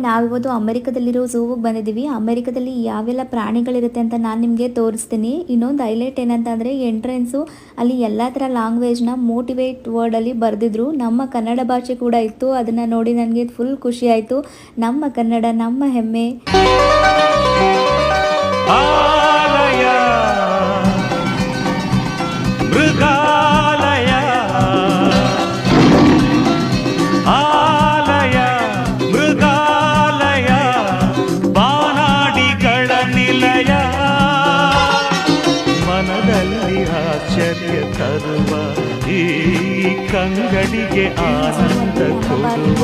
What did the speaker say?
ನಾವಿವತ್ತು ಅಮೆರಿಕದಲ್ಲಿರೋ ಝೂಗೆ ಬಂದಿದ್ದೀವಿ. ಅಮೆರಿಕದಲ್ಲಿ ಯಾವೆಲ್ಲ ಪ್ರಾಣಿಗಳಿರುತ್ತೆ ಅಂತ ನಾನು ನಿಮಗೆ ತೋರಿಸ್ತೀನಿ. ಇನ್ನೊಂದು ಹೈಲೈಟ್ ಏನಂತಂದರೆ ಎಂಟ್ರೆನ್ಸು ಅಲ್ಲಿ ಎಲ್ಲ ಥರ ಲ್ಯಾಂಗ್ವೇಜ್ನ ಮೋಟಿವೇಟ್ ವರ್ಡಲ್ಲಿ ಬರೆದಿದ್ರು. ನಮ್ಮ ಕನ್ನಡ ಭಾಷೆ ಕೂಡ ಇತ್ತು. ಅದನ್ನು ನೋಡಿ ನನಗೆ ಫುಲ್ ಖುಷಿ ಆಯಿತು. ನಮ್ಮ ಕನ್ನಡ ನಮ್ಮ ಹೆಮ್ಮೆ. ತರುವ ಈ ಕಂಗಡಿಗೆ ಆನಂದ ಕೊಡುವ